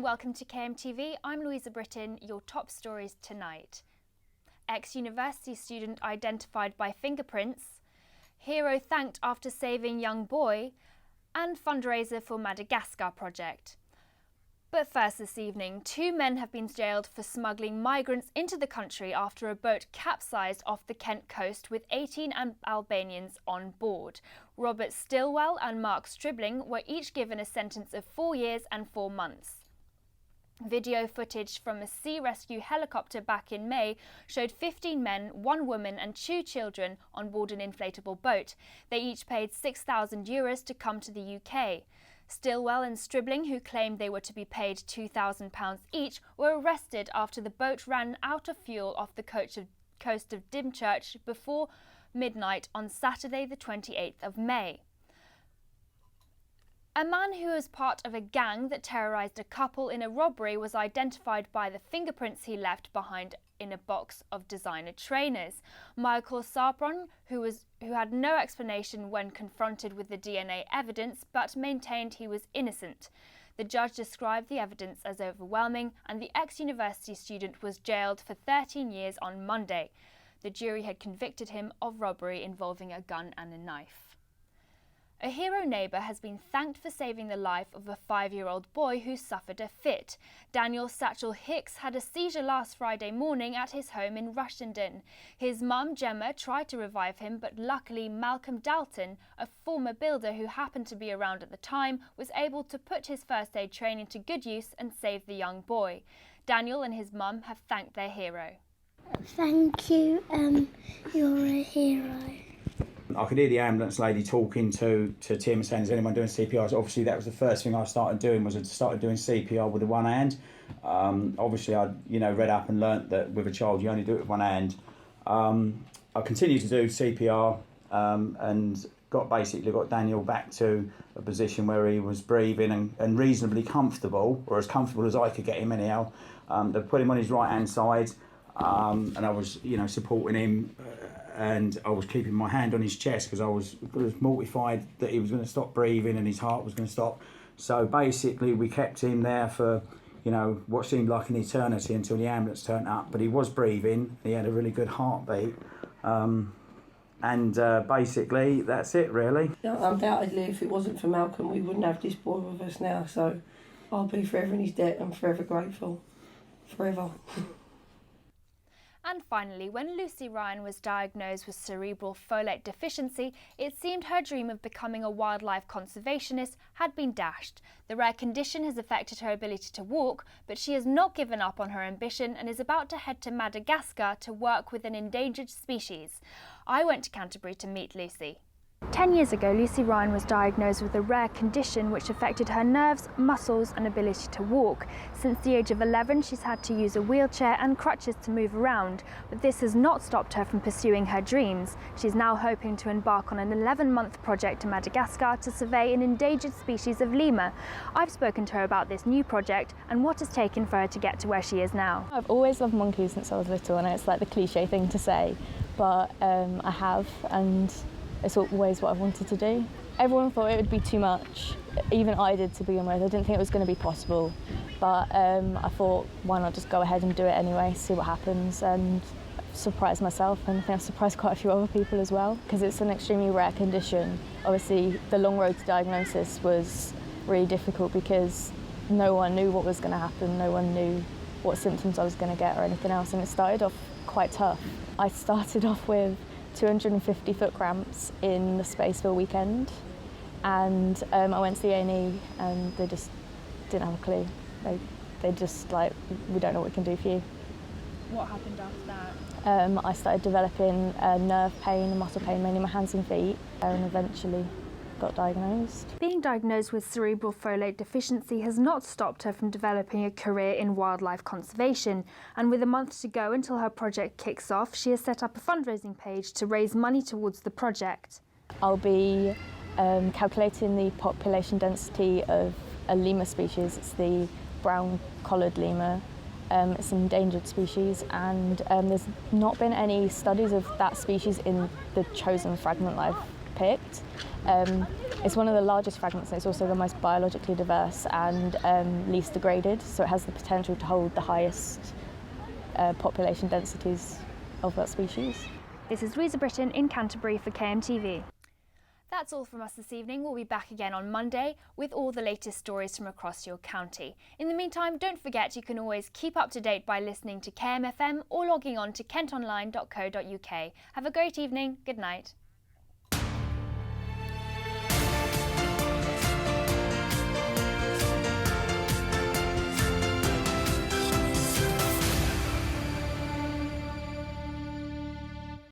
welcome to KMTV. I'm Louisa Britton, your top stories tonight. Ex-university student identified by fingerprints, hero thanked after saving young boy, and fundraiser for Madagascar project. But first this evening, 2 men have been jailed for smuggling migrants into the country after a boat capsized off the Kent coast with 18 Albanians on board. Robert Stilwell and Mark Stribling were each given a sentence of 4 years and 4 months. Video footage from a sea rescue helicopter back in May showed 15 men, 1 woman and 2 children on board an inflatable boat. They each paid €6,000 to come to the UK. Stilwell and Stribling, who claimed they were to be paid £2,000 each, were arrested after the boat ran out of fuel off the coast of Dymchurch before midnight on Saturday the 28th of May. A man who was part of a gang that terrorised a couple in a robbery was identified by the fingerprints he left behind in a box of designer trainers. Michael Sapron, who had no explanation when confronted with the DNA evidence, but maintained he was innocent. The judge described the evidence as overwhelming, and the ex-university student was jailed for 13 years on Monday. The jury had convicted him of robbery involving a gun and a knife. A hero neighbour has been thanked for saving the life of a 5-year-old boy who suffered a fit. Daniel Satchel Hicks had a seizure last Friday morning at his home in Rushenden. His mum, Gemma, tried to revive him, but luckily Malcolm Dalton, a former builder who happened to be around at the time, was able to put his first aid training to good use and save the young boy. Daniel and his mum have thanked their hero. Thank you, you're a hero. I could hear the ambulance lady talking to Tim saying, is anyone doing CPR? So obviously that was the first thing I started doing, was I started doing CPR with the one hand. Obviously I'd read up and learnt that with a child you only do it with one hand. I continued to do CPR and got Daniel back to a position where he was breathing and reasonably comfortable, or as comfortable as I could get him anyhow. They put him on his right hand side and I was supporting him. And I was keeping my hand on his chest because I was mortified that he was going to stop breathing and his heart was going to stop. So basically we kept him there for, what seemed like an eternity until the ambulance turned up. But he was breathing, he had a really good heartbeat. Basically that's it really. Undoubtedly, if it wasn't for Malcolm, we wouldn't have this boy with us now. So I'll be forever in his debt and forever grateful. Forever. And finally, when Lucy Ryan was diagnosed with cerebral folate deficiency, it seemed her dream of becoming a wildlife conservationist had been dashed. The rare condition has affected her ability to walk, but she has not given up on her ambition and is about to head to Madagascar to work with an endangered species. I went to Canterbury to meet Lucy. 10 years ago, Lucy Ryan was diagnosed with a rare condition which affected her nerves, muscles and ability to walk. Since the age of 11, she's had to use a wheelchair and crutches to move around, but this has not stopped her from pursuing her dreams. She's now hoping to embark on an 11-month project to Madagascar to survey an endangered species of lemur. I've spoken to her about this new project and what it's taken for her to get to where she is now. I've always loved monkeys since I was little, and it's like the cliche thing to say, but I have, and it's always what I've wanted to do. Everyone thought it would be too much, even I did to begin with. I didn't think it was going to be possible, but I thought, why not just go ahead and do it anyway, see what happens, and surprise myself, and I think I've surprised quite a few other people as well, because it's an extremely rare condition. Obviously, the long road to diagnosis was really difficult because no one knew what was going to happen, no one knew what symptoms I was going to get or anything else, and it started off quite tough. I started off with 250 foot cramps in the space for a weekend, and I went to the A&E and they just didn't have a clue. They just we don't know what we can do for you. What happened after that? I started developing nerve pain and muscle pain, mainly in my hands and feet, and eventually got diagnosed. Being diagnosed with cerebral folate deficiency has not stopped her from developing a career in wildlife conservation, and with a month to go until her project kicks off, she has set up a fundraising page to raise money towards the project. I'll be calculating the population density of a lemur species. It's the brown-collared lemur. It's an endangered species, and there's not been any studies of that species in the chosen fragment that I've picked. It's one of the largest fragments, and it's also the most biologically diverse and least degraded, so it has the potential to hold the highest population densities of that species. This is Louisa Britton in Canterbury for KMTV. That's all from us this evening. We'll be back again on Monday with all the latest stories from across your county. In the meantime, don't forget you can always keep up to date by listening to KMFM or logging on to kentonline.co.uk. Have a great evening. Good night.